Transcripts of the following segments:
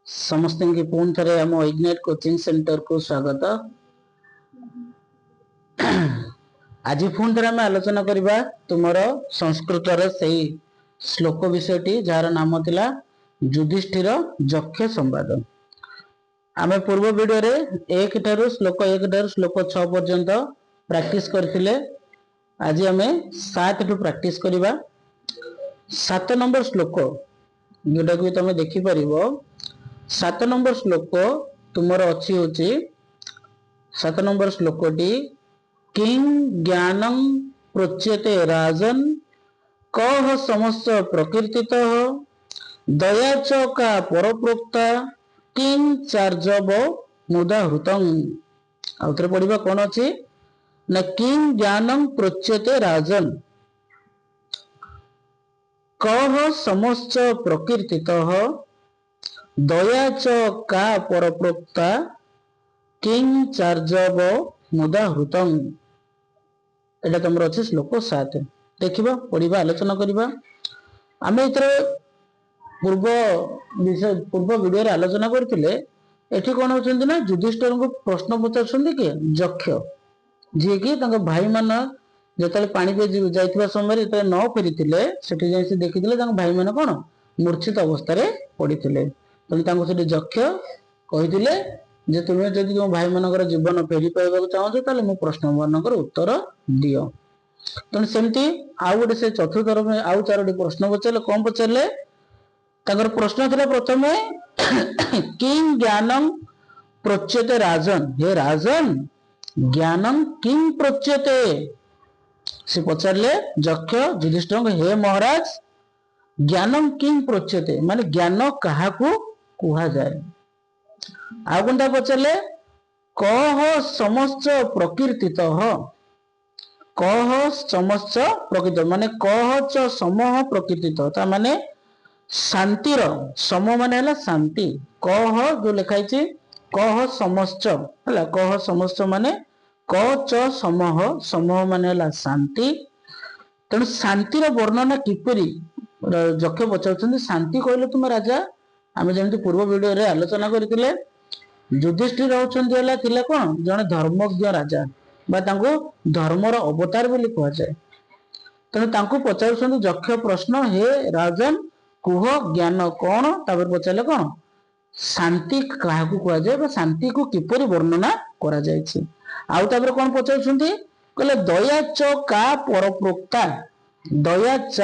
समस्त की पुणी थे आम इग्नाइट कोचिंग सेंटर को स्वागत। आज पुणी थे आम आलोचना करवा तुमर संस्कृत से श्लोक विषयटी जार नाम थिला युधिष्ठिर यक्ष संवाद। आम पूर्व वीडियो रे एक श्लोक 6 पर्यंत प्रैक्टिस करथिले। आज आम 7 टू प्रैक्टिस करवा। 7 नंबर श्लोक जोटा कि तुम देखि परिबो। 7 नंबर श्लोक तुमर अच्छी होची 7 नंबर श्लोकटी किं ज्ञानं प्रोच्यते राजन कह समस्त प्रकृतितः दया च का परप्रोक्ता किं चार्जव मुदा हृतं। आउथरे पढ़िबा कोन अछि ना किं ज्ञानं प्रोच्यते राजन कह समस्त प्रकृतितः दया च का परप्रोक्ता किं चार्जव मुदा हृतं। एटा तुमर अछि श्लोक 7। देखिबा पढ़िबा आलोचना करिबा। आमे इतरे पूर्व वीडियो रे आलोचना करथिले। एठी कोन होचंदी ना युधिष्ठिर को प्रश्न पचारछंदी कि यक्ष जे कि तांका भाई मान जतले पानी पे जाइथिबा समय रे न फेरिथिले सेठी जाई से देखिथिले तांका भाई मान कोन मूर्छित अवस्था रे पड़िथिले। तने तांको सेठी यक्ष कहिथिले जे तुमे जदि तुम भाई मानकर जीवन फेरी पाइबाक चाहछो ताले मो प्रश्न मानकर उत्तर दियो। तने सेमती आउ गोटे से चतुर्थ में आउ 4टी प्रश्न पचारले। कोन पचारले तांकर प्रश्न थिला प्रथमे किं ज्ञानं प्रोच्यते राजन। हे राजन ज्ञानं किं प्रोच्यते। से पचारले यक्ष युधिष्ठिर हे महाराज ज्ञानं किं प्रोच्यते माने ज्ञान काहाकू कुहा जाए। आ कोनटा पचारले कह समस्त प्रकृतितः कह समस्त प्रकृति माने कह च समह प्रकृतितः ता माने शांतिर सम माने हला शांति। कह जो लिखाई छी कह समस्त हला कह समस्त माने क च समह समह माने हला शांति। तेणु शांतिर वर्णना किपरि यक्ष पचारुछन्ति। शांति कहले तुम राजा आमे जेमति पूर्व वीडियो रे आलोचना करथिले युधिष्ठिर होचन्ति हला थिला कोन जने धर्मज्ञ राजा बा तांको धर्मर अवतार बोली कहै जाय। तेणु तांको पचारुछन्ति यक्ष प्रश्न हे राजन कुह ज्ञान कोन। तापर पचारले कोन शांति काहाकू कहै जाय बा शांति को किपरि वर्णना करा जायछि। आउ तापर कोन पचारुछन्ति कहले दया च का परप्रोक्ता। दया च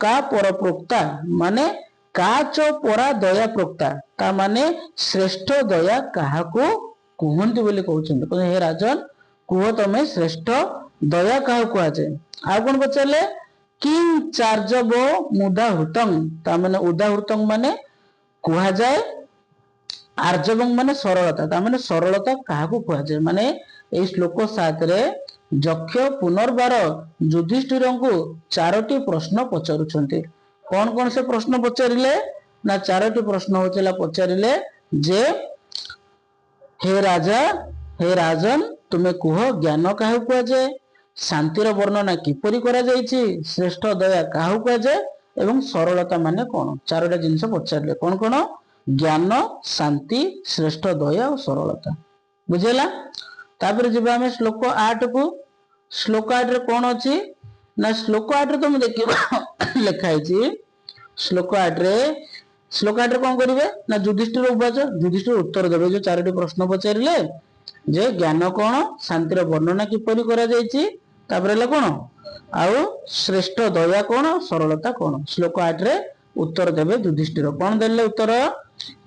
का परप्रोक्ता माने का च परा दया प्रोक्ता ता माने श्रेष्ठ दया काहाकू कुहंती बोली कहउछन्ति। कहले हे राजन कुह तमे श्रेष्ठ दया काहाकू कहै जाय। आ कोन पचारले किं चार्जव मुदा हृतं ता माने उदाहृतं माने कुहा जाय आर्जवं माने सरलता ता माने सरलता काहाकू कुहा जाय। माने ए श्लोक 7 रे यक्ष पुनर्बार युधिष्ठिर को 4टी प्रश्न पचारुछन्ति। कोन कोन से प्रश्न पचारिले ना 4टी प्रश्न होचला पचारिले जे हे राजा हे राजन तुमे कुह ज्ञान काहाकू कुहा जाय शांतिर वर्णना किपरि करा जायछि श्रेष्ठ दया काहाकू कुहा जाय एवं सरलता माने कोन। 4टा जिंस पचारले कोन कोन ज्ञान शांति श्रेष्ठ दया और सरलता बुझेला। तापर जेबा हमें श्लोक 8 को। श्लोक 8 रे कोन अछि ना श्लोक 8 रे तुम देखिबो लिखाई छी श्लोक 8 रे कोन करिवे ना युधिष्ठिर उपवाच युधिष्ठिर उत्तर देबे जो 4टी प्रश्न पचारिले जे ज्ञान कोन शांतिर वर्णना किपरि करा जायछि तापर हला कोन आउ श्रेष्ठ दया कोन सरलता कोन। श्लोक 8 रे उत्तर देबे युधिष्ठिर। कोन देले उत्तर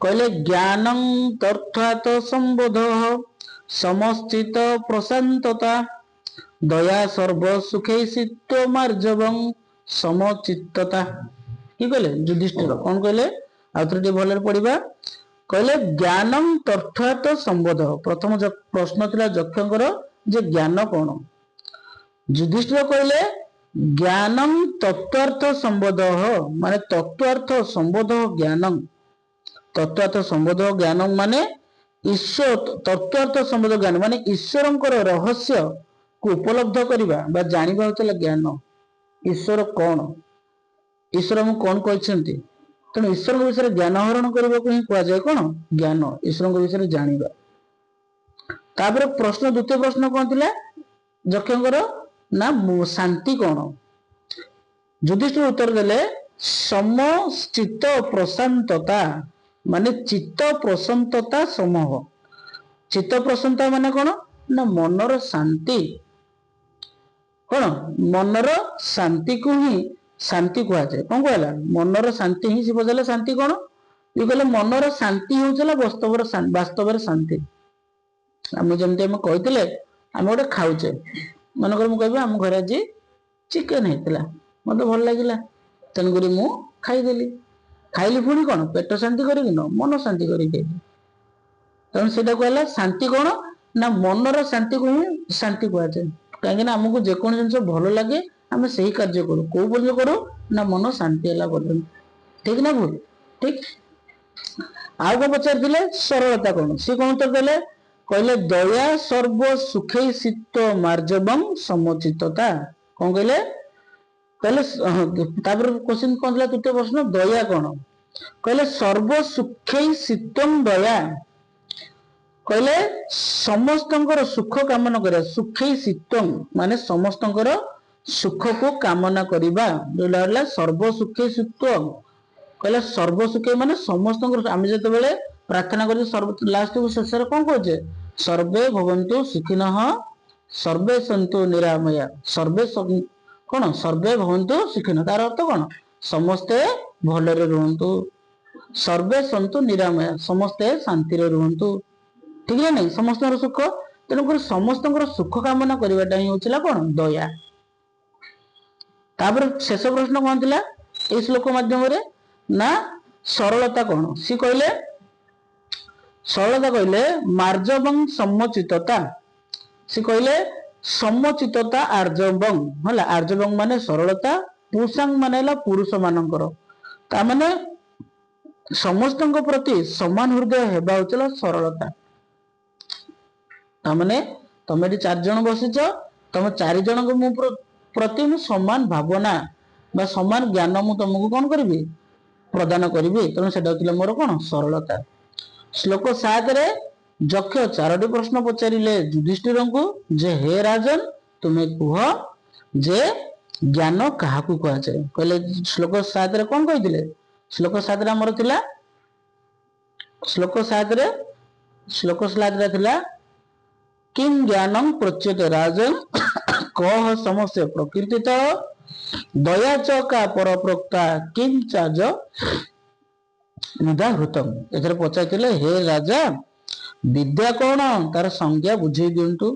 कहले ज्ञानं तर्थात संबोधः समस्थित प्रशांतता दया सर्व सुखैसित्व मार्जवं समचित्तता। की कहले युधिष्ठिर कोन कहले आउथरे भले पढ़िबा। कहले ज्ञानं तर्थात संबोधः प्रथम प्रश्न थिला यक्षकर जे ज्ञान कोन। युधिष्ठिर कहले ज्ञानं तत्वार्थ संबोधः माने तत्वार्थ संबोधः ज्ञानं तत्वार्थ संबोधः ज्ञानं माने ईश्वर तत्वार्थ संबोधः ज्ञान माने ईश्वरंकर रहस्य को उपलब्ध करिबा बा जानिबा होतला ज्ञान। ईश्वर कोन ईश्वर हम कोन कहछन्ति ତେଣୁ ଈଶ୍ୱରଙ୍କ ବିଷୟରେ ଜ୍ଞାନ ଆହରଣ କରିବାକୁ ହିଁ କୁହାଯାଏ କଣ ଜ୍ଞାନ, ଈଶ୍ୱରଙ୍କ ବିଷୟରେ ଜାଣିବା। ତାପରେ ପ୍ରଶ୍ନ ଦ୍ୱିତୀୟ ପ୍ରଶ୍ନ କଣ ଥିଲା ଯକ୍ଷଙ୍କର ନା ଶାନ୍ତି କଣ? ଯୁଧିଷ୍ଠିର ଉତ୍ତର ଦେଲେ ସମଚିତ୍ତ ପ୍ରଶାନ୍ତତା, ମାନେ ଚିତ୍ତ ପ୍ରଶାନ୍ତତା ସମୂହ। ଚିତ୍ତ ପ୍ରଶାନ୍ତତା ମାନେ କଣ ନା ମନର ଶାନ୍ତି। କଣ ମନର ଶାନ୍ତିକୁ ହିଁ ଶାନ୍ତି କୁହାଯାଏ। କଣ କହିଲା ମନର ଶାନ୍ତି ହିଁ ସେ ପଚାରିଲେ ଶାନ୍ତି କଣ? ଇଏ କହିଲେ ମନର ଶାନ୍ତି ହେଉଥିଲା ବାସ୍ତବରେ ଶାନ୍ତି। ଆମେ ଯେମିତି ଆମେ କହିଥିଲେ ଆମେ ଗୋଟେ ଖାଉଛେ, ମନେକର ମୁଁ କହିବି ଆମ ଘରେ ଆଜି ଚିକେନ ହେଇଥିଲା, ମତେ ଭଲ ଲାଗିଲା, ତେଣୁକରି ମୁଁ ଖାଇଦେଲି। ଖାଇଲି ପୁଣି କଣ ପେଟ ଶାନ୍ତି କରିକି ନ ମନ ଶାନ୍ତି କରିକି ଖାଇଲି। ତେଣୁ ସେଇଟା କହିଲା ଶାନ୍ତି କଣ ନା ମନର ଶାନ୍ତିକୁ ହିଁ ଶାନ୍ତି କୁହାଯାଏ। କାହିଁକି ନା ଆମକୁ ଯେକୌଣସି ଜିନିଷ ଭଲ ଲାଗେ ଆମେ ସେହି କାର୍ଯ୍ୟ କରୁ, କୋଉ ପର୍ଯ୍ୟନ୍ତ କରୁ ନା ମନ ଶାନ୍ତି ହେଲା ପର୍ଯ୍ୟନ୍ତ। ଠିକ ନା ଭୁଲ? ଠିକ। ଆଉ କଣ ପଚାରିଥିଲେ ସରଳତା କଣ? ସିଏ କଣ ଉତ୍ତର ଦେଲେ କହିଲେ ଦୟା ସର୍ବ ସୁଖେଇ ଶୀତ ମାର୍ଜବଂ ସମଚିତ୍ତତା। କଣ କହିଲେ କହିଲେ ତାପରେ କ୍ୱେଶ୍ଚିନ୍ କଣ ଥିଲା ତୃତୀୟ ପ୍ରଶ୍ନ ଦୟା କଣ? କହିଲେ ସର୍ବ ସୁଖେଇ ଶୀତଂ ଦୟା। କହିଲେ ସମସ୍ତଙ୍କର ସୁଖ କାମନା କରିବା, ସୁଖେଇ ଶୀତଂ ମାନେ ସମସ୍ତଙ୍କର ସୁଖକୁ କାମନା କରିବା, ଯୋଉଟା ହେଲା ସର୍ବ ସୁଖେଇ ଶୀତଂ। କହିଲେ ସର୍ବ ସୁଖେଇ ମାନେ ସମସ୍ତଙ୍କର, ଆମେ ଯେତେବେଳେ ପ୍ରାର୍ଥନା କରୁଛେ ଲାଷ୍ଟକୁ ଶେଷରେ କଣ କହୁଛେ ସର୍ବେ ଭବନ୍ତୁ ସୁଖିନଃ ସର୍ବେ ସନ୍ତୁ ନିରାମୟା। ସର୍ବେ କଣ ସର୍ବେ ଭବନ୍ତୁ ସୁଖିନଃ, ତାର ଅର୍ଥ କଣ ସମସ୍ତେ ଭଲରେ ରୁହନ୍ତୁ, ସର୍ବେ ସନ୍ତୁ ନିରାମୟା ସମସ୍ତେ ଶାନ୍ତିରେ ରୁହନ୍ତୁ। ଠିକ ନା ନାଇଁ? ସମସ୍ତଙ୍କର ସୁଖ, ତେଣୁକରି ସମସ୍ତଙ୍କର ସୁଖ କାମନା କରିବାଟା ହିଁ ହଉଥିଲା କଣ ଦୟା। ତାପରେ ଶେଷ ପ୍ରଶ୍ନ କଣ ଥିଲା ଏଇ ଶ୍ଲୋକ ମାଧ୍ୟମରେ ନା ସରଳତା କଣ? ସିଏ କହିଲେ ସରଳତା କହିଲେ ମାର୍ଜବଂ ସମଚିତ୍ତତା। ସେ କହିଲେ ସମଚିତ୍ତତା ଆର୍ଜବଂ ହେଲା, ଆର୍ଜବଂ ମାନେ ସରଳତା, ପୁରୁଷାଙ୍ଗ ମାନେ ହେଲା ପୁରୁଷ ମାନଙ୍କର, ତା ମାନେ ସମସ୍ତଙ୍କ ପ୍ରତି ସମାନ ହୃଦୟ ହେବା ହଉଥିଲା ସରଳତା। ତାମାନେ ତମେ ଏଠି 4 ଜଣ ବସିଛ, ତମେ 4 ଜଣଙ୍କୁ ମୁଁ ପ୍ରତି ମୁଁ ସମାନ ଭାବନା ବା ସମାନ ଜ୍ଞାନ ମୁଁ ତମକୁ କଣ କରିବି ପ୍ରଦାନ କରିବି। ତେଣୁ ସେଟା ହଉଥିଲା ମୋର କଣ ସରଳତା। ଶ୍ଲୋକ 7ରେ ଯକ୍ଷ 4ଟି ପ୍ରଶ୍ନ ପଚାରିଲେ ଯୁଧିଷ୍ଠିରଙ୍କୁ ଯେ ହେ ରାଜନ ତୁମେ କୁହ ଯେ ଜ୍ଞାନ କାହାକୁ କୁହାଯାଏ? କହିଲେ ଶ୍ଲୋକ 7ରେ କଣ କହିଥିଲେ? ଶ୍ଲୋକ 7ରେ ଆମର ଥିଲା ଶ୍ଲୋକ 7ରେ ଥିଲା କିଂ ଜ୍ଞାନଂ ପ୍ରଚ୍ୟତେ ରାଜନ କହ ସମସ୍ୟ ପ୍ରକୃତିତ ଦୟା ଚ କା ପରପ୍ରୋକ୍ତା କିଂ ଚାଜ ମୁଦାହୃତମ୍। ଏଥିରେ ପଚାରିଥିଲେ ହେ ରାଜା ବିଦ୍ୟା କଣ ତାର ସଂଜ୍ଞା ବୁଝେଇ ଦିଅନ୍ତୁ।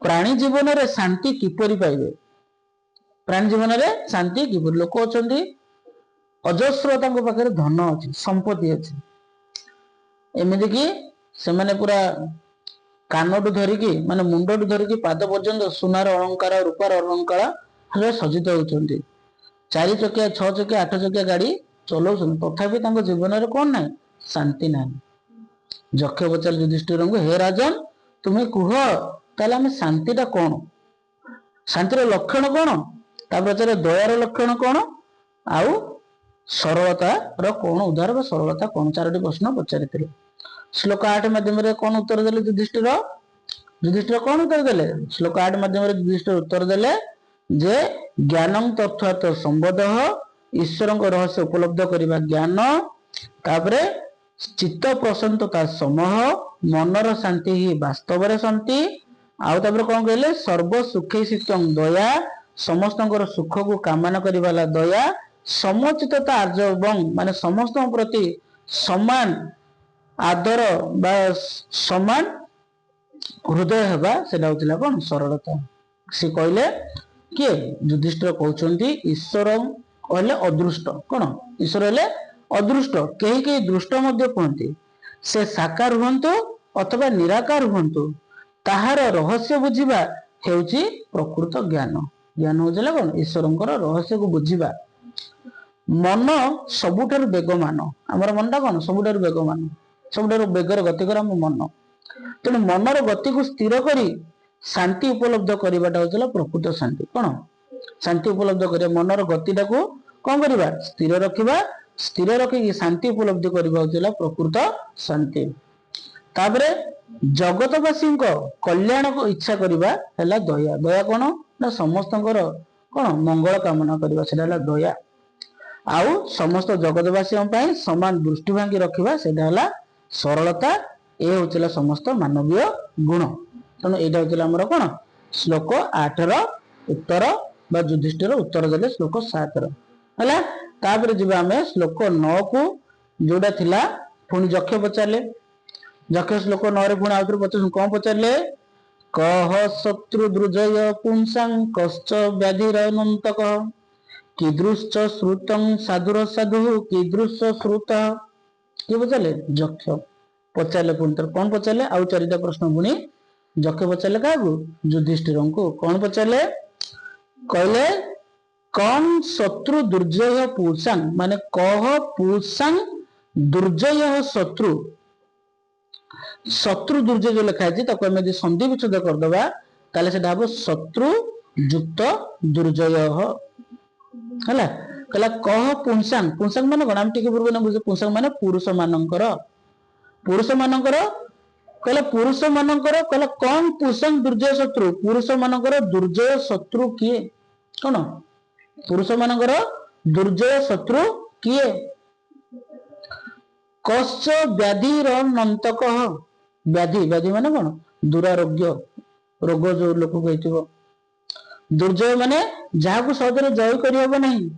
ପ୍ରାଣୀ ଜୀବନରେ ଶାନ୍ତି କିପରି ପାଇବେ? ପ୍ରାଣୀ ଜୀବନରେ ଶାନ୍ତି କିପରି? ଲୋକ ଅଛନ୍ତି ଅଜସ୍ର, ତାଙ୍କ ପାଖରେ ଧନ ଅଛି, ସମ୍ପତ୍ତି ଅଛି, ଏମିତି କି ସେମାନେ ପୁରା କାନଠୁ ଧରିକି ମାନେ ମୁଣ୍ଡଠୁ ଧରିକି ପାଦ ପର୍ଯ୍ୟନ୍ତ ସୁନାର ଅଳଙ୍କାର ରୂପାର ଅଳଙ୍କାର ସଜ୍ଜିତ ହଉଛନ୍ତି, 4 ଚକିଆ 6 ଚକିଆ 8 ଚକିଆ ଗାଡି ଚଲାଉଛନ୍ତି, ତଥାପି ତାଙ୍କ ଜୀବନରେ କଣ ନାହିଁ ଶାନ୍ତି ନାହିଁ। ଯକ୍ଷ ପଚାରିଲେ ଯୁଧିଷ୍ଠିରଙ୍କୁ ହେ ରାଜନ ତୁମେ କୁହ ତାହେଲେ ଆମେ ଶାନ୍ତିଟା କଣ, ଶାନ୍ତିର ଲକ୍ଷଣ କଣ? ତାପରେ ପଚାରିଲେ ଦୟାର ଲକ୍ଷଣ କଣ, ଆଉ ସରଳତାର କଣ ଉଦାହରଣ ବା ସରଳତା କଣ? 4ଟି ପ୍ରଶ୍ନ ପଚାରିଥିଲେ। ଶ୍ଲୋକ 8 ମାଧ୍ୟମରେ କଣ ଉତ୍ତର ଦେଲେ ଯୁଧିଷ୍ଠିର? ଯୁଧିଷ୍ଠିର କଣ ଉତ୍ତର ଦେଲେ? ଶ୍ଲୋକ 8 ମାଧ୍ୟମରେ ଯୁଧିଷ୍ଠିର ଉତ୍ତର ଦେଲେ ଯେ ଜ୍ଞାନଂ ତତ୍ତ୍ୱାର୍ଥ ସମ୍ବଦଃ ଈଶ୍ୱରଙ୍କ ରହସ୍ୟ ଉପଲବ୍ଧ କରିବା ଜ୍ଞାନ, ତାପରେ ଚିତ୍ତ ପ୍ରଶାନ୍ତତା ସମହ ମନର ଶାନ୍ତି ହିଁ ବାସ୍ତବରେ ଶାନ୍ତି, ଆଉ ତାପରେ କଣ କହିଲେ ସର୍ବ ସୁଖେଇ ଶୀତଂ ଦୟା ସମସ୍ତଙ୍କର ସୁଖକୁ କାମନା କରିବା ହେଲା ଦୟା, ସମଚିତ୍ତତା ଆର୍ଜବଂ ମାନେ ସମସ୍ତଙ୍କ ପ୍ରତି ସମାନ ଆଦର ବା ସମାନ ହୃଦୟ ହେବା, ସେଟା ହଉଥିଲା କଣ ସରଳତା। ସେ କହିଲେ କିଏ ଯୁଧିଷ୍ଠିର କହୁଛନ୍ତି ଈଶ୍ୱର କହିଲେ ଅଦୃଷ୍ଟ, କଣ ଈଶ୍ୱର ହେଲେ ଅଦୃଷ୍ଟ, କେହି କେହି ଦୃଷ୍ଟ ମଧ୍ୟ କୁହନ୍ତି, ସେ ସାକାର ହୁଅନ୍ତୁ ଅଥବା ନିରାକାର ହୁଅନ୍ତୁ, ତାହାର ରହସ୍ୟ ବୁଝିବା ହେଉଛି ପ୍ରକୃତ ଜ୍ଞାନ। ଜ୍ଞାନ ହଉଥିଲା କଣ ଈଶ୍ୱରଙ୍କର ରହସ୍ୟକୁ ବୁଝିବା। ମନ ସବୁଠାରୁ ବେଗମାନ, ଆମର ମନଟା କଣ ସବୁଠାରୁ ବେଗମାନ, ସବୁଠାରୁ ବେଗରେ ଗତି କରେ ଆମ ମନ। ତେଣୁ ମନର ଗତିକୁ ସ୍ଥିର କରି ଶାନ୍ତି ଉପଲବ୍ଧ କରିବାଟା ହଉଥିଲା ପ୍ରକୃତ ଶାନ୍ତି। କଣ ଶାନ୍ତି ଉପଲବ୍ଧ କରିବା, ମନର ଗତିଟାକୁ କଣ କରିବା ସ୍ଥିର ରଖିବା, स्थिर रखिकी शांति उपलब्धि करबा होतिला प्रकृत शांति। तापरे जगतवासी कल्याण को इच्छा करबा हैला दया। दया कोन ना समस्तଙ୍କର कोन मंगल कामना करबा सेटा हैला दया। आउ समस्त जगतवासी पई समान दृष्टिभंगी रखिबा सेटा हैला सरलता। ए होतिला समस्त मानवीय गुण। तनो एटा होतिला हमर कोन श्लोक 8 रो उत्तर बा युधिष्ठिर उत्तर देले श्लोक 7 रो हैला। तापरे जिबा हमें श्लोक 9 को जोडा थिला पुनी जक्ष पचारले। जक्ष श्लोक 9 रे पुनी आउतर पचार कोन पचारले कह शत्रु द्रुजय पुंसां कश्च व्याधिरनन्तक कीदृश्च श्रुतं साधुर साधु कीदृश श्रुत। के पचारले जक्ष पचारले पुनी तर कोन पचारले आउ चारिटा प्रश्न पुनी जक्ष पचारले कागु युधिष्ठिर को कोन पचारले कहले कौन शत्रु दुर्जय पुंसां माने कह पुंसां दुर्जय शत्रु। शत्रु दुर्जय जो लिखा है ताको हम संधि विच्छेद करदबा ताले सेटा हबो शत्रु युक्त दुर्जय हला। कहला कह पुंसां पुंसां माने कोन हम टिके पूर्व न बुझे पुंसां माने पुरुष मानकर कहला पुरुष मानकर कहला कौन पुंसां दुर्जय शत्रु पुरुष मानकर दुर्जय शत्रु किए कोन पुरुष मानकर दुर्जय शत्रु किए कश्च व्याधिरनन्तक व्याधि व्याधि माने कोन दुरारोग्य रोग जो लोक कहथिबो दुर्जय माने जाहाकू सहजरे जय करि हबो नहीं।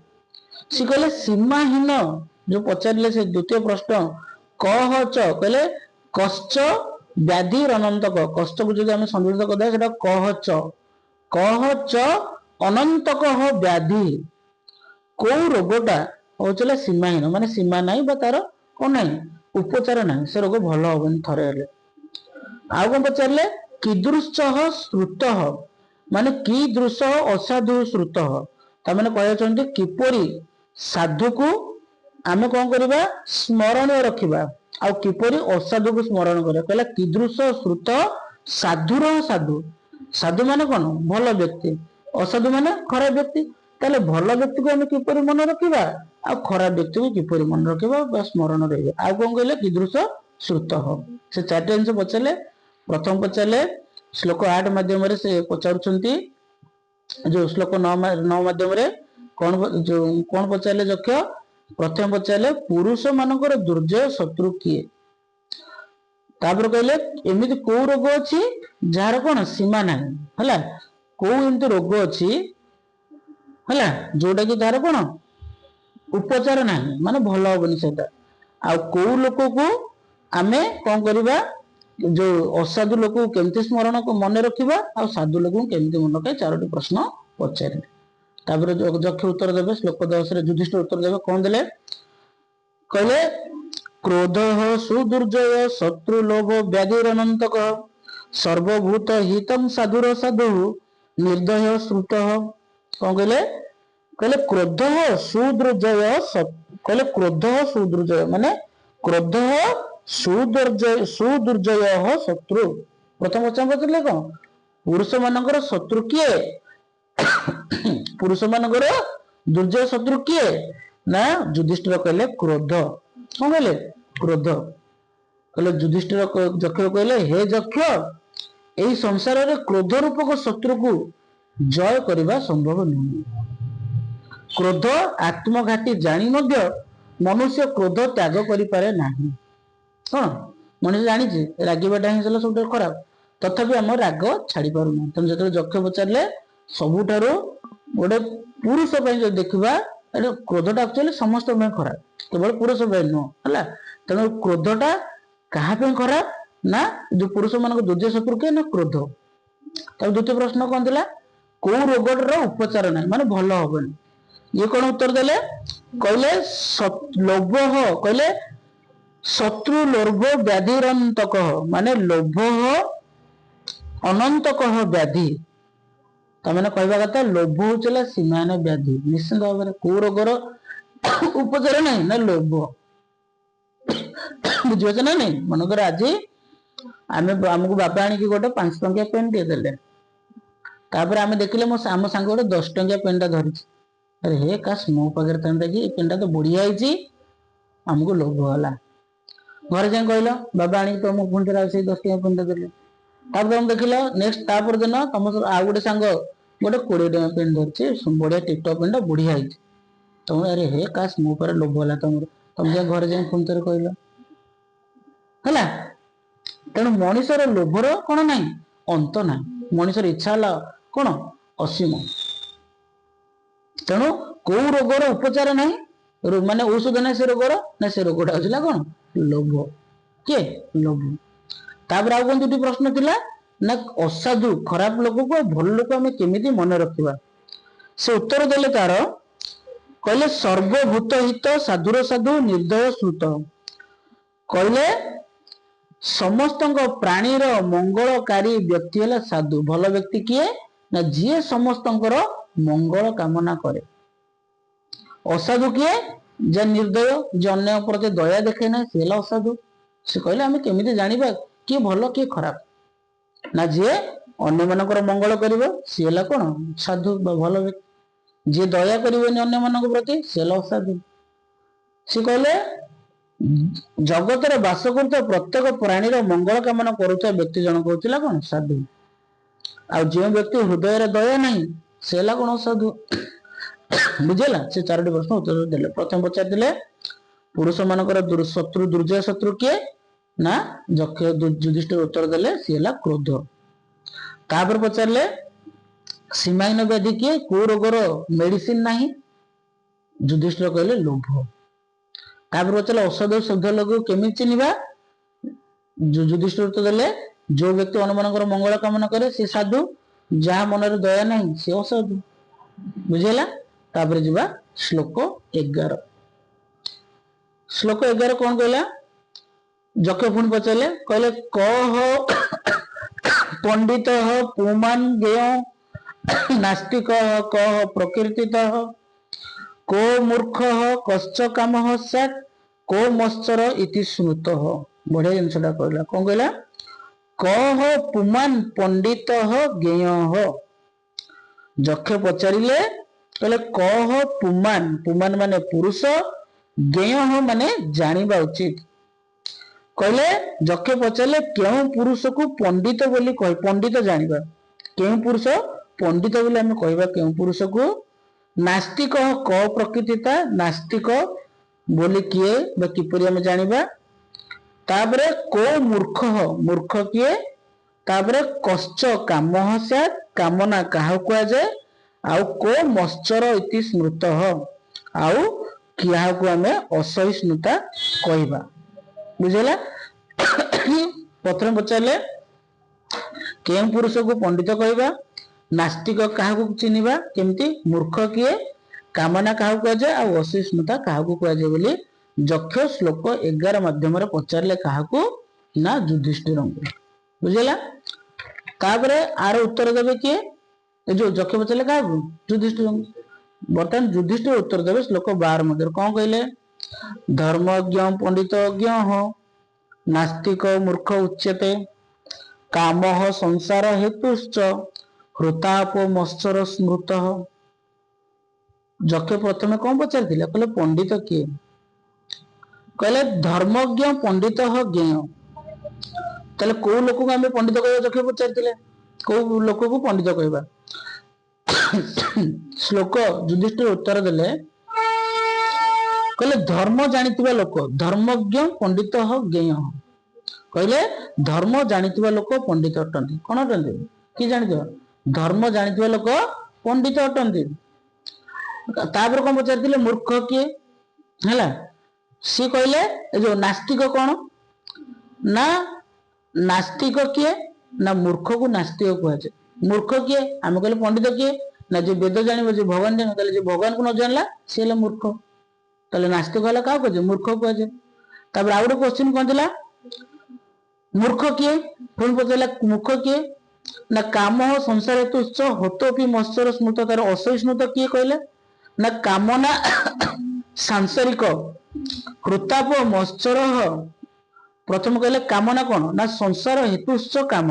सी कहले सीमाहीन जो पचारले से द्वितीय प्रश्न कह च कहले कश्च व्याधिरनन्तक कष्ट को जदि हम संदर्भित करदे सेटा कह च अनन्तक व्याधि को रोगटा होचला सीमाहीन माने सीमा नहीं बा तार कोन नहीं उपचार नहीं से रोग भल हबनी थरे हेले। आउ कोन पचारले कीदृश श्रुत माने कीदृश असाधु श्रुत ता माने कहउछन्ते किपरि साधु को आमे कोन करबा स्मरण रखिबा आ किपरि असाधु को स्मरण करे कहला कीदृश श्रुत साधुर साधु साधु माने कोन भल व्यक्ति असाधु माने खराब व्यक्ति ताले भल व्यक्ति को हम किपरि मन रखिबा आ खराब व्यक्ति को किपरि मन रखिबा बा स्मरण रहिबा। आ कोन कहले कीदृश श्रुत से चारटे अंश पचारले। प्रथम पचारले श्लोक 8 माध्यम रे से पचारुछंती जो श्लोक 9 माध्यम रे कोन पचारले जक्ष प्रथम पचारले पुरुष मानकर दुर्जय शत्रु किए तापर कहले एमिति को रोग अछि जार कोन सीमा नाही हला को एमिति रोग अछि हला जोटा कि तार कोन उपचार नाही माने भल होबनी सेटा आ को लोक को आमे कोन करबा जो असाधु लोक को केमति स्मरण को मन रखिबा आ साधु लोक को केमति मन रखे चारोटी प्रश्न पचारले। तापर जक्ष उत्तर देबे श्लोक 10 रे युधिष्ठिर उत्तर देबे कोन देले कहले क्रोधः सुदुर्जय शत्रु लोभ व्याधिरनन्तक सर्वभूत हितं साधुर साधु निर्दय श्रुतः। कोन कहले क्रोधः सुदुर्जय कहले क्रोधः सुदुर्जय माने क्रोधः सुदुर्जय शत्रु। प्रथम वचन बतले कोन पुरुष मानकर शत्रु किए पुरुष मानकर दुर्जय शत्रु किए ना युधिष्ठिर कहले क्रोध। कोन कहले क्रोध कहले युधिष्ठिर जक्ष कहले हे जक्ष एई संसार रे क्रोध रूपक शत्रु को जय करबा संभव नहीं। क्रोध आत्मघाती जानी मध्य मनुष्य क्रोध त्याग करि पारे नाही। कोन मनुष्य जानि जे रागीबाटा ही चला सब खराब तथापि हम राग छाड़ी पारु ना। तन जते जक्ष पचारले सबुठारो गोटे पुरुष पई जो देखिबा एटा क्रोधटा एक्चुअली समस्त में खराब केवल पुरुष पई न हला। तनो क्रोधटा कहा पे खराब ना जो पुरुष मानको दुर्जय शत्रु के ना क्रोध। तब द्वितीय प्रश्न कोन दिला को रोगटर उपचार नाही माने भल होबनी। ये कोन उत्तर देले कहले लोभ कहले शत्रु लोभ व्याधिरन्तक माने लोभ अनन्तक व्याधि तमें कहवा कथा लोभ होचला सीमान व्याधि निश्चित भाव में को रोगर उपचार नहीं ना लोभ बुझे ना नहीं मनकर आज आमको बापा आनिक गोटे 5 टंकिया पेन टे देले तापर आम देखिले मो आम सांग गोटे 10 टंकिया पेन टा धरी अरे हे काश मो पाखे था कि पेन टा तो बढ़िया है आमको लोभ होला घर जाए कहल बाबा आनी तुम पुणी थे 10 टଙ୍କା पुणी देले तुम देखिल नेक्स्ट तापर दिन तुम आ गोटे सांग गोटे 20 टଙ୍କା पेन धरची बढ़िया टिकटॉक पेन बढ़िया है तुम अरे हे काश मो पर लोभ होला तुम जाए घर जाए पुणी थे कहल है तेणु मनीषर लोभर कौन ना अंत ना मनीषर इच्छा है कौन असीम तेणु कौ रोगर उपचार ना माने औषध ना से रोगर ना से रोगटा होता कौन लोभ किए लोभ तापर आउ कौन दुटी प्रश्न थिला ना असाधु खराब लोक को भल लोक आम केमी मन रखा से उत्तर देले तार कहले सर्वभूत हित साधुर साधु निर्दय श्रुत कहले समस्त प्राणीर मंगलकारी व्यक्ति है साधु भल व्यक्ति किए ना जी समस्त मंगल कामना करे असाधु किए जे निर्दय जे अन्य प्रति दया देखे ना सी असाधु से कहले आम केमी जाना किए भल किए खराब ना जी अन्य मानकर मंगल कर सी है कौन साधु भल व्यक्ति जी दया करें अन्य मान प्रति सी असाधु सी कहले जगत बास कर प्रत्येक प्राणीर मंगल कामना करुवा व्यक्ति जन कहला कौन साधु आ जो व्यक्ति हृदय दया नहीं से कौन साधु बुझेगा से 4टी प्रश्न उत्तर देले प्रथम पचार पुरुष मानकर शत्रु दुर्जय शत्रु किए ना जक्ष युधिष्ठिर उत्तर देले सी है क्रोध तापर पचारे सीमाहीन व्याधि किए को रोगर मेडिसिन नहीं युधिष्ठिर कहले लोभ तापर पचारे औषध शुद्ध लोग केमी चिन्हवा युधिष्ठिर उत्तर देले जो व्यक्ति अनुमान मंगल कामना करे सी साधु जहाँ मन दया नहीं सी असाधु बुझेगा तापर जीवा श्लोक 11 श्लोक 11 कौन कहला जक्ष पुणी पचारे कहले कह पंडित पुमान गेय नास्तिक कह प्रकृति को मूर्ख कश्च काम सैत् को मत्सर इति स्मृत बढ़िया जिनसा कहला कौन कहला कह पुमान पंडित गेय जक्ष पचारे कहले कह पुमान पुमान माने पुरुष गेय माने जानिबा उचित कहले जक्ष पचारे क्यों पुरुष को पंडित बोली कह पंडित जानिबा क्यों पुरुष पंडित बोली आम कहबा क्यों पुरुष को नास्तिक क प्रकृतिता नास्तिक बोली किए बा किपरि आम जानिबा तापरे को मूर्ख मूर्ख किए तापरे कश्च काम सैत् कामना काहा कुआ जाए आउ को मत्सर इति स्मृत आउ क्या को आम असहिष्णुता कहबा बुझेला प्रथम पचारे कें पुरुष को पंडित कहबा नास्तिक क्या चिन्हवा केमती मूर्ख किए कामना क्या कहुए आ असहिष्णुता क्या कहुए बोली जक्ष श्लोक 11 माध्यम पचारे क्या ना युधिष्ठिर बुझेगा तापर आर उत्तर देवे किए जो जक्ष पचारे क्या युधिष्ठिर बर्तमान युधिष्ठिर उत्तर देवे श्लोक 12 मध्य कौन कहले धर्मज्ञ पंडित ज्ञ नास्तिक मूर्ख उच्यते काम संसार हेतुश्च हृताप मत्सर स्मृत जक्ष प्रथम कौन पचार कहले पंडित किए कहले धर्मज्ञ पंडित ज्ञेय कहले कौ लोक को आम पंडित कह जक्ष पचार कौ लोक को पंडित कहबा श्लोक युधिष्ठिर उत्तर देले कहले धर्म जानिथिबा लोक धर्मज्ञ पंडित ज्ञेय कहले धर्म जानिथिबा लोक पंडित अटंती कौन अटंती कि जानिथिबा धर्म जानिथिबा लोक पंडित अटंती तापर कौन पचार मूर्ख किए है सी कहले जो नास्तिक कौन ना नास्तिक किए ना मूर्ख को नास्तिक कहुए मूर्ख किए आम कहले पंडित किए ना जो वेद जान जो भगवान जान कहले जो भगवान को न जानला सी है मूर्ख कहले नास्तिक है क्या कहे मूर्ख कहुए तापर आउ गोटे क्वेश्चन कौन था मूर्ख किए पुणी पचारा मूर्ख किए ना काम संसार हेतु उच्च हतोपि मत्सर स्मृत तार असहिष्णुता किए कहले ना कामना सांसारिक हृताप मत्सर प्रथम कहले कामना कौन ना संसार हेतुश्च काम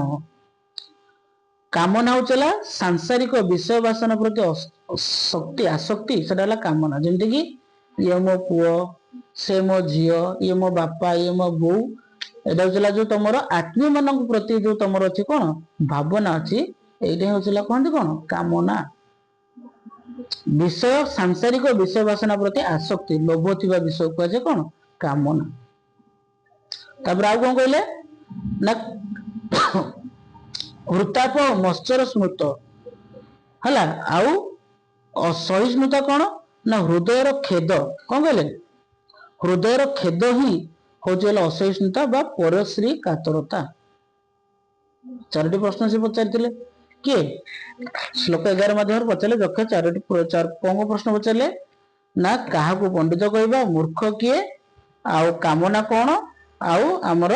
कामना होचला सांसारिक विषय वासना प्रति शक्ति आसक्ति सेटा कामना जमती कि ये मो पुओ से मो झील ये मो बापा ये मो बो एटा होचला जो तुमर आत्मीय मान प्रति जो तुमर अच्छी कौन भावना अच्छी ये होचला कहते कौन कामना विषय सांसारिक विषय वासना प्रति आसक्ति लोभ थिबा विषय कहुए कौन कामना तापर आउ कौन कहले ना वृताप मत्सर स्मृत हला आउ असहिष्णुता कौन ना हृदयर खेद कौन कहले हृदयर खेद ही हूँ असहिष्णुता बा परश्री कातरता चारोटी प्रश्न से पचारि किए श्लोक 11 माध्यम पचारे दक्ष चारोटी कौन प्रश्न पचारे ना क्या पंडित कहवा मूर्ख किए आउ कामना कौन आउ आमर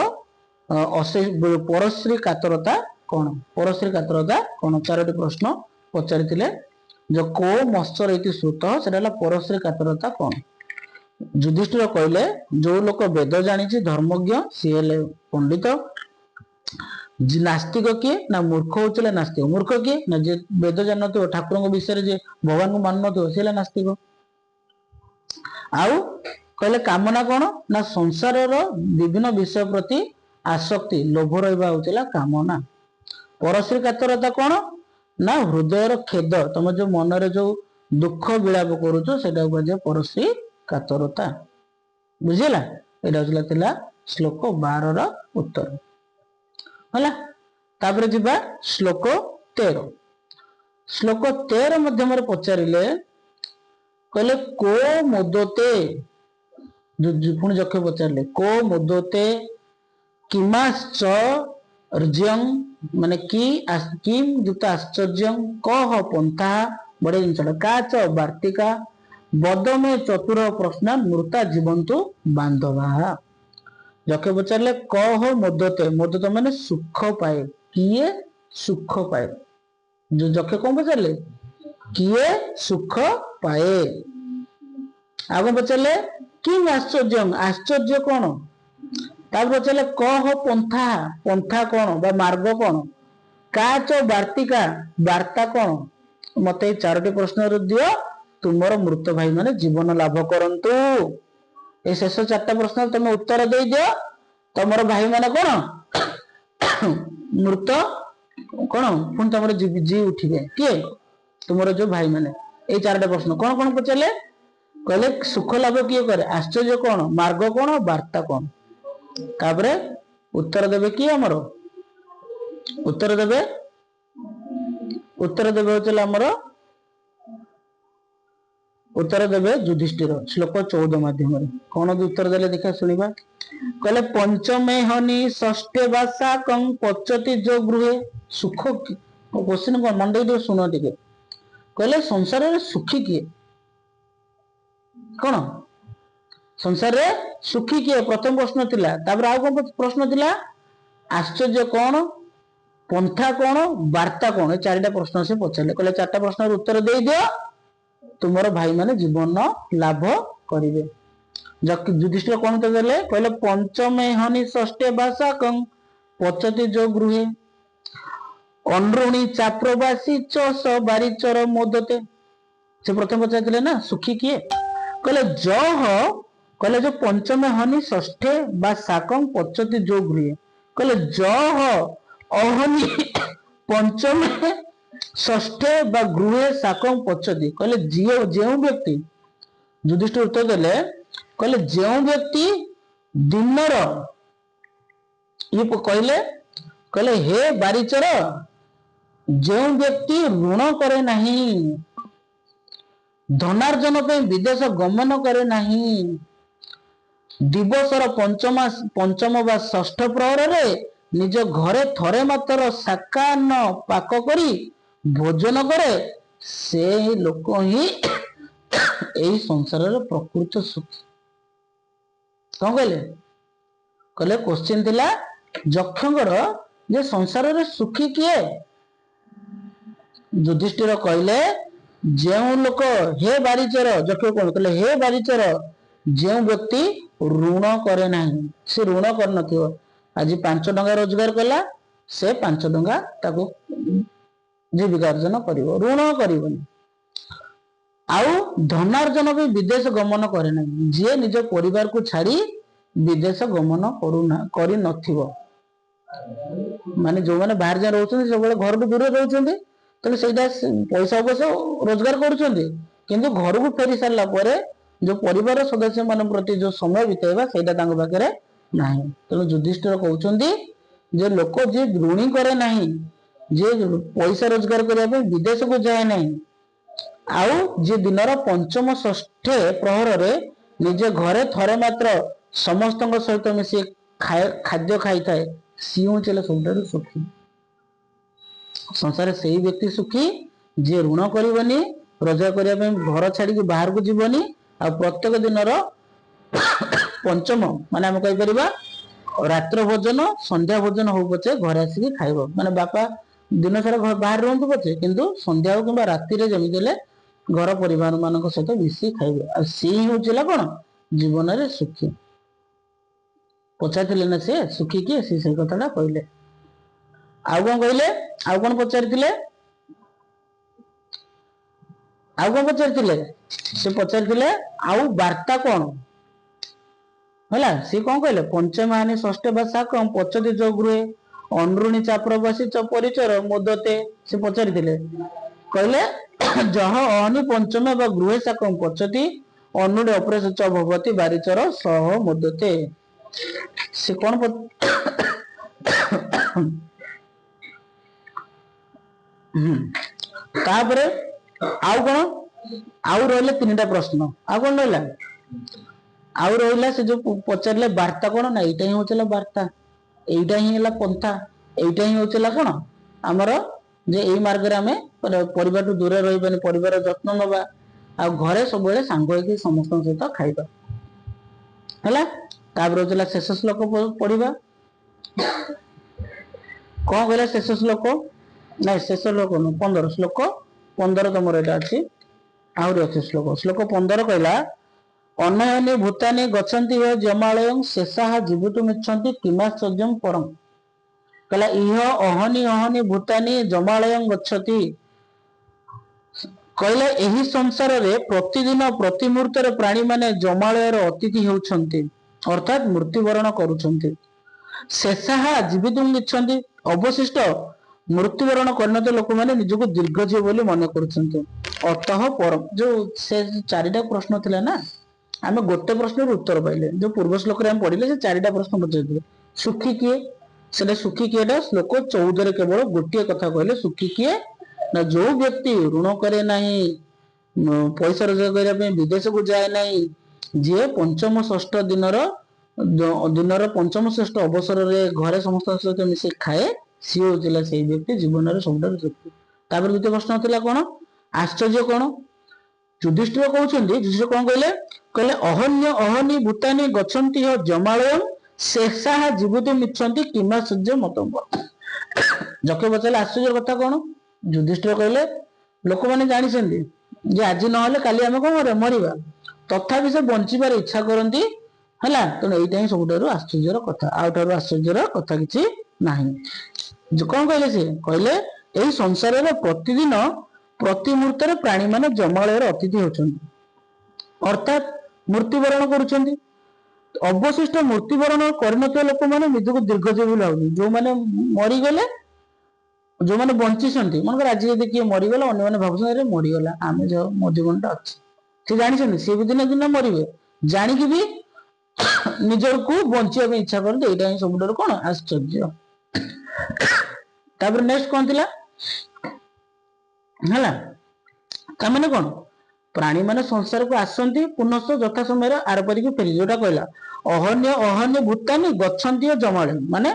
परश्री कातरता कौन परश्री कातरता कौन चारोटी प्रश्न पचारि जो को मत्सर इति श्रुत से परश्री कातरता कौन युधिष्ठिर कहले जो लोक वेद जानी धर्मज्ञ सी पंडित नास्तिक किए ना मूर्ख होचले नास्तिक मूर्ख किए ना जे वेद जान ठाकुर विषय जे भगवान को मान सी नास्तिक आउ कहले कामना कौन ना संसार विभिन्न विषय प्रति आसक्ति लोभ रहा होचला कामना परश्री कातरता कौन ना हृदयर खेद तुम जो मन जो दुख विलाप करुच से परश्री कातरता बुझेगा यहाँ श्लोक 12 उत्तर है तापर जिबा श्लोक 13 श्लोक 13 मध्यम पचारे कहले को मोदते पुणी जक्ष पचारे को मोदते किमाश्च माने किम युक्त आश्चर्य कह पंथा बड़े जिन का च वार्तिका बदमे चतुर प्रश्न मृता जीवंतु बांधवा जक्ष पचारे कह मोदते मोदते माने सुख पाए किए सुख पाए जो जक्ष कौन पचारे किए सुख पाए आगे पचारे किम आश्चर्य आश्चर्य कौन तापर पचारे कह पंथा पंथा कौन बा मार्ग कौन का च वार्तिका वार्ता कौन मत चारोटी प्रश्न दियो तुमर मृत भाई माने जीवन लाभ करंतु ए शेष 4टा प्रश्न तुम उत्तर दे दियो तुमर भाई माने कौन मृत कौन पुणी तुम जी उठिबे किए तुमर जो भाई माने ए 4टा प्रश्न कौन कौन पचारे कहले सुख लाभ किए करे आश्चर्य कौन मार्ग कौन वार्ता कौन तापरे उत्तर देवे किए हमर उत्तर देवे होचला हमर उत्तर देवे युधिष्ठिर श्लोक 14 माध्यम कौन उत्तर देले देखा सुनिबा कहले पंचमे हनि षष्ठे वासा कं पचति जो गृहे सुख क्वेश्चन कौन मन दे सुनो टिके कहले संसार रे सुखी किए कौन संसार रे सुखी किए प्रथम प्रश्न थिला तापर आउ कौन प्रश्न थिला आश्चर्य कौन पंथा कौन वार्ता कौन 4टा प्रश्न से पचारे कहले 4टा प्रश्न उत्तर दे दियो तुमर भाई माने जीवन लाभ करिवे युधिष्ठिर कौन देले कहले पंचमे हनि षष्ठे भाषा कं पचति जो गृहे अनुणी चाप्रवासी च बारिचर मोदते से प्रथम पचारे ना सुखी किए कहले कहले जो पंचमे हनि षष्ठे बा साकं पचति जो गृहे कहले अहनि पंचमे षष्ठे बा गृहे साकं पचति कहले जो व्यक्ति युधिष्ठिर उत्तर देले कहले जो व्यक्ति दिनर ये कहले हे बारिचर जो व्यक्ति ऋण करे नहीं धनार्जन पे विदेश गमन करे नहीं दिवसर पंचम बा षष्ठ प्रहर रे निज घरे थरे मात्र शाकान्न पाक करी भोजन करे से लोक ही यही संसार प्रकृत सुखी कौन कहले क्वेश्चन थिला जक्षकर जे संसार रे सुखी किए युधिष्ठिर कहले जो लोक हे बारिचर जक्ष कौन कहले हे बारिचर जो व्यक्ति ऋण करे नहीं से ऋण कर नथियो आज 5 टंका रोजगार कला से 5 टंका ताको जीविका अर्जन करिवो ऋण करिवोनी आउ धनार्जन भी विदेश गमन करे ना जी निज परिवार को छाड़ी विदेश गमन करी नथिबो माने जो माने बाहर जा रहउछन सब घर को दूर रहउछन तो सेटा पैसा अवश्य रोजगार करूछन किंतु घर को फेरी सारला परे जो परिवार सदस्य मान प्रति जो समय बिताइबा सेटा तांग पाखरे नाही तेणु युधिष्ठिर कहउछन जे लोक जे ऋणी करे नाही जे पैसा रोजगार करबा विदेश को जाए नाही आउ जे दिनर पंचम षष्ठ प्रहर रे निजे घरे थरे मात्र समस्त सहित मिसी खाद्य खाई थाए सी हूँ सबुठ सुखी संसार से ही व्यक्ति सुखी जे ऋण करनी रोजगार करने घर छाड़ी बाहर को जीवनी आ प्रत्येक दिन पंचम माने आम कहीपर रात्र भोजन संध्या भोजन हो पचे घर आसिक खाइब माने बापा दिन सारा घर बाहर रुहतु पचे किंतु संध्या हो कि राति जमी देले घर परिवार मान सहित मिसी खाइबे आ सी हूँ कौन जीवन में सुखी पचार ना सी सुखी किए सी से कथा कहले आउ कौन कहले आउ कौन पचारि आउ कौन पचारि से पचारि आउ वार्ता कौन है सी कौन कहले पंचमानी षष्ठ भाषा कम पचती च गृहे अनुणी चाप्रवासी च परिचर मोदते से पचारि कहले जह अहनि पंचमे व गृहे साकम पचती अनुड़ी अप्रेस च भगवती बारिचर सह मोदते से कौन तापरे आउ कौन आउ रहिले तीनटा प्रश्न आउ कौन रहिला आउ रहिला से जो पचारे वार्ता कौन ना एटा ही होचला वार्ता एटा ही हला पंथा एटा ही होचला कौन हमर जे एई मार्ग रे हमें परिवार टू दूर रहिबानी परिवार जत्न नबा आ घरे सब बेले सांग होई समस्त सहित खाइबा हला तापर होचला शेष श्लोक पढ़िबा कौन कहला शेष श्लोक ना शेष श्लोक न 15 श्लोक 15 तुम एटा अच्छी आहरी अच्छे श्लोक श्लोक 15 कहला अनयनी भूतानी गच्छन्ति जमालयं शेषाः जीवितुमिच्छन्ति किमाश्चर्यं परं कहला इह अहनि अहनि भूतानी जमालयं गच्छति कहले एही संसार रे प्रतिदिन प्रति मुहूर्त रे प्राणी माने जमालयर अतिथि होउछन्ति अर्थात मृत्युवरण करूछन्ति शेषाः जीवितुमिच्छन्ति अवशिष्ट मृत्युवरण करनते लोक माने निजको दीर्घजीव बोली मन करूछन्ति अतः परम जो से चारिटा प्रश्न थिला ना आमे गोटे प्रश्न उत्तर पाइले जो पूर्व श्लोक रे हम पढ़िले से चारिटा प्रश्न पचाइले सुखी किए सेटा सुखी किएटा श्लोक 14 रे केवल गोटे कथा कहले सुखी किए ना जो व्यक्ति ऋण करे नाही पैसा रोजगार करबा पे विदेश को जाए नाही जे पंचम षष्ठ दिनर पंचम षष्ठ अवसर रे घरे समस्त सहित मिसे खाए सी होचला से व्यक्ति जीवन रे सबुठ सुखी तापर द्वितीय प्रश्न थिला कोन आश्चर्य कोन युधिष्ठिर कहउछन्ती युधिष्ठिर कोन कहले अहन्य अहनि भूतानि गच्छन्ति ह जमालयं शेषाः जीवितुमिच्छन्ति किमा सज्ज मतम जके बचले आश्चर्य कथा कोन युधिष्ठिर कहले लोक माने जानिसन्ती जे आज न होले काली हम कोन रे मरिबा तथापि से बंचिबार इच्छा करन्ती हला तो एइटा ही सबुठारु आश्चर्यर कथा आउठारु आश्चर्यर कथा किछि नाही जो कोन कहले से कहले एही संसार रे प्रतिदिन प्रति मुहूर्त रे प्राणी माने जमालयर अतिथि होछन्ति अर्थात मृत्युवरण करूछन्ति अवशिष्ट मृत्युवरण करनते लोक माने निजको दीर्घजीवी लाउनी जो माने मरि गले जो माने बंचिसन्ति मनकर आज यदि किए मरि गला अन्य माने भाबुछन रे मरि गला आमे जो मो जीवनटा अछि से जानिछन्ति से भी दिन दिन मरिबे जानि कि भी निजर को बंचिया पे इच्छा करते एटा ही सबुठारु कोन आश्चर्य तापर नेक्स्ट कोन थिला हला तामाने कोन प्राणी माने संसार को आसंती पुनः यथा समय आर परिक फेरी जोटा कहला अहन्य अहन्य भूतानि गच्छन्ति जमालयं माने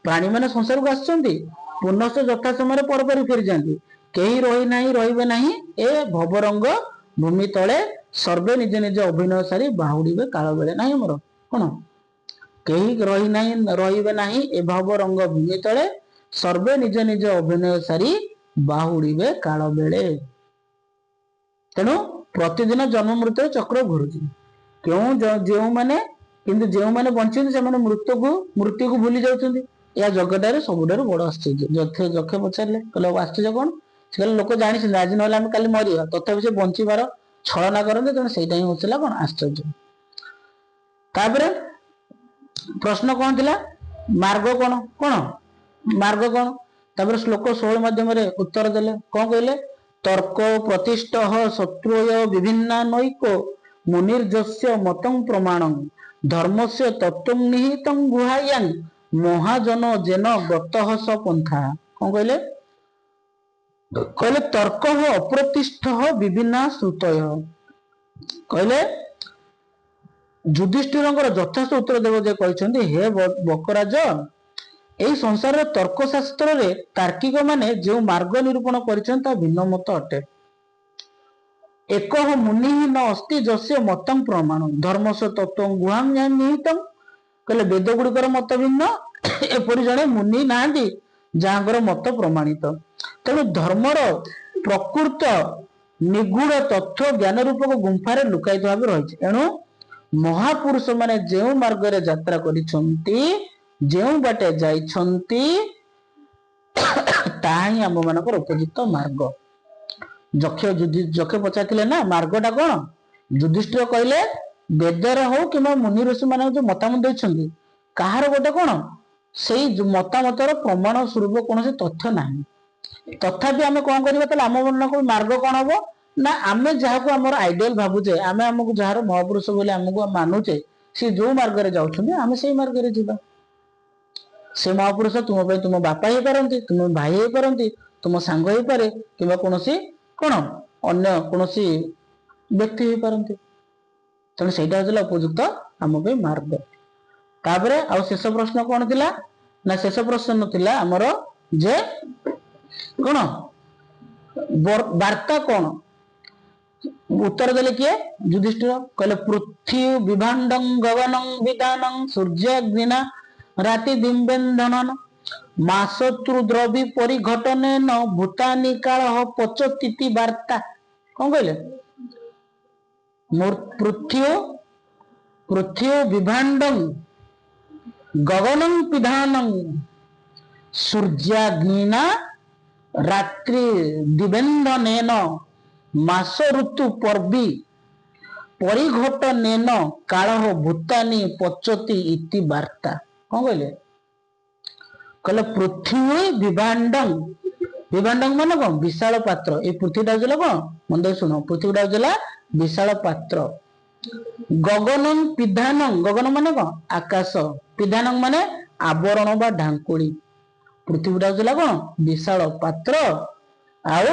प्राणी माने संसार को आसंती पुनः यथा समय पर पर फेरी जांती केही रही नाही रहिबे नाही ए भवरंग भूमि तळे सर्वे निज निज अभिनय सारी बाहुडीबे काल बेले नाही हमर कोन केही रही नाही रहिबे नाही ए भवरंग भूमि तळे सर्वे निज निज अभिनय सारी बाहुडीबे काल बेले तेणु प्रतिदिन जन्म मृत्यु चक्र घुरुची क्यों जो माने किंतु जो माने बंचुनी से माने मृत्यु को भूली जाउछन्ती या जगतारे सबुठारु बड़ आश्चर्य जखे पचारले कहले आश्चर्य कोन से कहले लोक जानि आज नहले हम काली मरिया तथापि से बंचिबार छलना करते तेणु ସେଇଟା ହିଁ होउछला कोन आश्चर्य। तापरे प्रश्न कौन थिला मार्ग कौन कौन मार्ग कौन तापर श्लोक 16 माध्यम रे उत्तर देले कौन कहले तर्क प्रतिष्ठ शत्रुय विभिन्ना नैको मुनिर्जस्य मतं प्रमाणं धर्मस्य तत्त्वं निहितं गुहायां महाजन जेन गतः स पंथा कौन कहले कहले तर्क अप्रतिष्ठ विभिन्ना श्रुतय कहले युधिष्ठिर यथार्थ उत्तर देव जे कहते हे बकराज यही संसार तर्कशास्त्र रे तार्किक माने जो मार्ग निरूपण कर भिन्न मत अटे एक मुनि न अस्ति जस्य मतं प्रमाण धर्म से तत्व गुहाम निहितम कहले वेद गुड़िकर मत भिन्न एपरि जड़े मुनि ना जहां मत प्रमाणित तेणु धर्मर प्रकृत निगूढ़ तथ्य ज्ञान रूपक गुंफार लुकायित भाव रही एणु महापुरुष माने जो मार्ग रे यात्रा करिसंती जो बाटे जाइछंती ताही आम मानकर उपयुक्त मार्ग जक्ष पचारथिले ना मार्गटा कौन युधिष्ठिर कहले वेदर हो कि मुनि ऋषि मान जो मतामत देइछंती कहार गोटे कौन से मतामतर प्रमाण स्वरूप कौन से तथ्य ना तथापि आम कौन करवा आम मन को मार्ग कौन हम ना आम जहाँ आम आइडियल भावुचे आम आमको जार महापुरुष बोले आमको मानुचे सी जो मार्ग रे जाउछंती आम से मार्ग रे जीवा से महापुरुष तुम पे तुम बापा ही पारंती तुम भाई ही पारंती तुम सांग ही पारे किबा कोनोसी कोन अन्य कोनोसी व्यक्ति ही पारंती तेणु सेटा हला उपयुक्त आम पे मार्ग तापरे आ शेष प्रश्न कौन थिला ना शेष प्रश्न थिला हमर जे कोन वार्ता कौन उत्तर देले किए युधिष्ठिर कहले पृथ्वी विभाण्डं गगनं विदानं सूर्याग्निना राति दिम्बेन्दनन मासत्रु द्रवि परिघटने न भूतानि काल पचतीति वार्ता कौन कहले पृथ्वी विभाण्डं गगनं पिधानं सूर्याग्निना रात्रि दिबेन्दनेन मास ऋतु पर्वी परिघटनेन काल भूतानि पचती इति वार्ता कौन कहले कहले पृथ्वी विभाण्डं विभाण्डं माने कौन विशाल पात्र ए पृथ्वीटा हला कौन मन सुनो पृथ्वीटा हला विशाल पात्र गगनं पिधानं गगन माने कौन आकाश पिधानं माने आवरण बा ढांकुड़ी पृथ्वीटा हला कौन विशाल पात्र आउ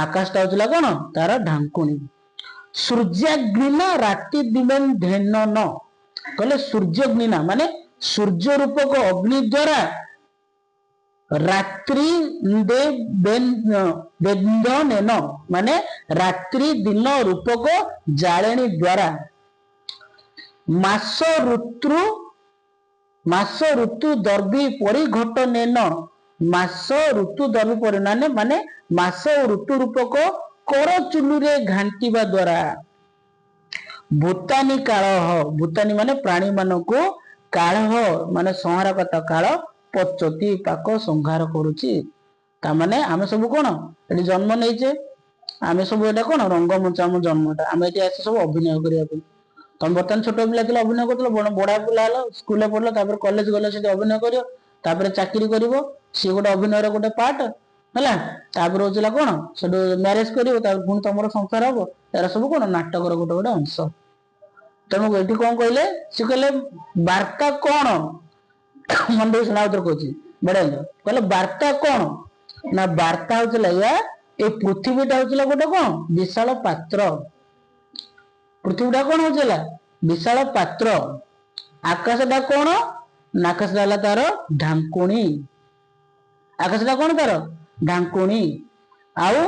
आकाशटा हला कौन तार ढांकुणी सूर्याग्निना राति दिबेन धेनन कहले सूर्याग्निना माने सूर्य रूपक अग्नि द्वारा रात्रि बेन्दनेन माने रात्रि दिन रूपक जालेनी द्वारा मास ऋतु दर्वी परिघटनेन मास ऋतु दर्वी परिणाने माने मास ऋतु रूपक कर चुलुरे घांटिबा द्वारा भूतानी काल भूतानी माने प्राणी मानकु काल माने संहार कथा काल पचती पाक संहार करुची ता माने आमे सब कोन एटी जन्म नैचे आमे सब एटा कोन रंगमंच आम जन्मटा आमे एटी आसे सब अभिनय करिया पे तुम बर्तमान छोट पिला थिला अभिनय करथलो बड़ा पिला हलो स्कूल पढ़लो तापर कॉलेज गलो से अभिनय करियो तापर चाकरी करिवो सी गोटे अभिनय रो गोटे पार्ट हला तापर होचला कोन सेडो मैरिज करिवो तापर पुन तमरो संसार हबो एरा सब कोन नाटक रो गोटे गोटे अंश तेणु ये कौन कहले सी कहले वार्ता कौन मन सुना उतर कहूँ बड़े कहले वार्ता कौन ना वार्ता होचला या ए पृथ्वीटा होचला गोटे कौन विशाल पात्र पृथ्वीटा कौन होचला विशाल पात्र आकाशटा कौन ना आकाशटा तार ढांकुणी आकाशटा कौन तार ढांकुणी आउ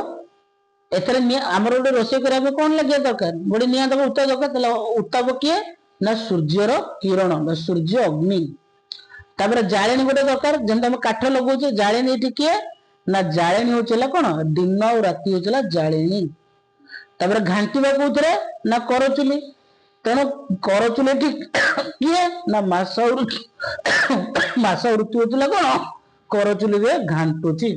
एथरे आमर गोटे रोषे करबा कौन लगे दरकार गोटे निया दब उत्ताप दरकार उत्ताप किए ना सूर्यर किरण बा सूर्य अग्नि तापर जाळेनी गोटे दरकार जेंता हम काठ लगौछे जाळेनी एठी किए ना जाळेनी होचला कोन दिन और राति होचला जाळेनी तापर घांटीबा कोथरे ना करचुली तेणु करचुली एठी किए ना मास ऋतु होचला कोन करचुली रे घांटुची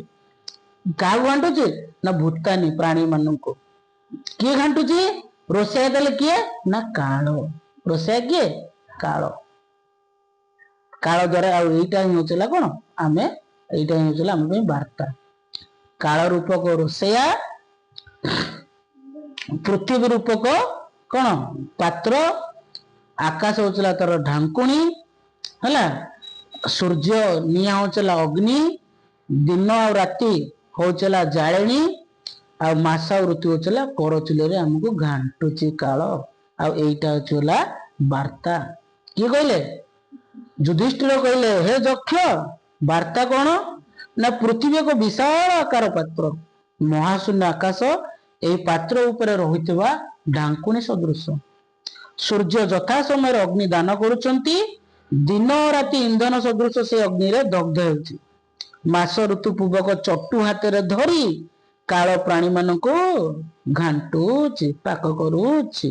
क्या घाटुची ना भूतानी प्राणी मान किए घाटुची ରୋଷେଇଆ ଦେଲେ କିଏ ନା କାଳ। ରୋଷେଇଆ କିଏ କାଳ। କାଳ ଦ୍ୱାରା ଆଉ ଏଇଟା ହିଁ ହଉଥିଲା କଣ ଆମେ ଏଇଟା ହିଁ ହଉଥିଲା ଆମ ପାଇଁ ବାର୍ତ୍ତା। କାଳ ରୂପକ ରୋଷେଇଆ, ପୃଥିବୀ ରୂପକ କଣ ପାତ୍ର, ଆକାଶ ହଉଥିଲା ତାର ଢାଙ୍କୁଣୀ ହେଲା, ସୂର୍ଯ୍ୟ ନିଆଁ ହଉଥିଲା ଅଗ୍ନି, ଦିନ ଆଉ ରାତି ହଉଥିଲା ଜାଳେଣୀ, ଆଉ ମାସ ଆଉ ଋତୁ ହଉଥିଲା କରଚୁଲିରେ ଆମକୁ ଘାଣ୍ଟୁଛି କାଳ। ଆଉ ଏଇଟା ହଉଥିଲା ବାର୍ତ୍ତା। କିଏ କହିଲେ? ଯୁଧିଷ୍ଠିର କହିଲେ ହେ ଯକ୍ଷ ବାର୍ତ୍ତା କଣ ନା ପୃଥିବୀ ଏକ ବିଶାଳ ଆକାର ପାତ୍ର, ମହାଶୂନ୍ୟ ଆକାଶ ଏହି ପାତ୍ର ଉପରେ ରହିଥିବା ଢାଙ୍କୁଣୀ ସଦୃଶ। ସୂର୍ଯ୍ୟ ଯଥା ସମୟରେ ଅଗ୍ନି ଦାନ କରୁଛନ୍ତି, ଦିନ ରାତି ଇନ୍ଧନ ସଦୃଶ ସେ ଅଗ୍ନିରେ ଦଗ୍ଧ ହେଉଛି। ମାସ ଋତୁ ପୂର୍ବକ ଚଟୁ ହାତରେ ଧରି କାଳ ପ୍ରାଣୀ ମାନଙ୍କୁ ଘାଣ୍ଟୁଛି, ପାକ କରୁଛି।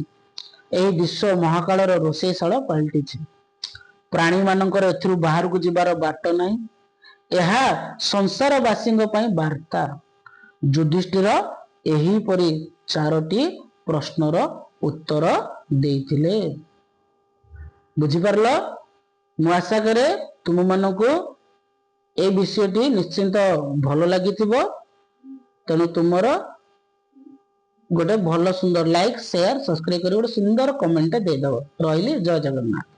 ଏହି ବିଶ୍ୱ ମହାକାଳର ରୋଷେଇଶାଳ ପାଲଟିଛି। ପ୍ରାଣୀ ମାନଙ୍କର ଏଥିରୁ ବାହାରକୁ ଯିବାର ବାଟ ନାହିଁ। ଏହା ସଂସାରବାସୀଙ୍କ ପାଇଁ ବାର୍ତ୍ତା। ଯୁଧିଷ୍ଠିର ଏହିପରି 4ଟି ପ୍ରଶ୍ନର ଉତ୍ତର ଦେଇଥିଲେ। ବୁଝିପାରିଲ? ମୁଁ ଆଶା କରେ ତୁମମାନଙ୍କୁ এই ବିଷୟଟି ନିଶ୍ଚିନ୍ତ ଭଲ ଲାଗିଥିବ। ତେଣୁ ତୁମର ଗୋଟେ ଭଲ ସୁନ୍ଦର ଲାଇକ୍, ସେୟାର, ସବସ୍କ୍ରାଇବ କରି ଗୋଟେ ସୁନ୍ଦର କମେଣ୍ଟ ଦେଇଦବ। ରହିଲି, ଜୟ ଜଗନ୍ନାଥ।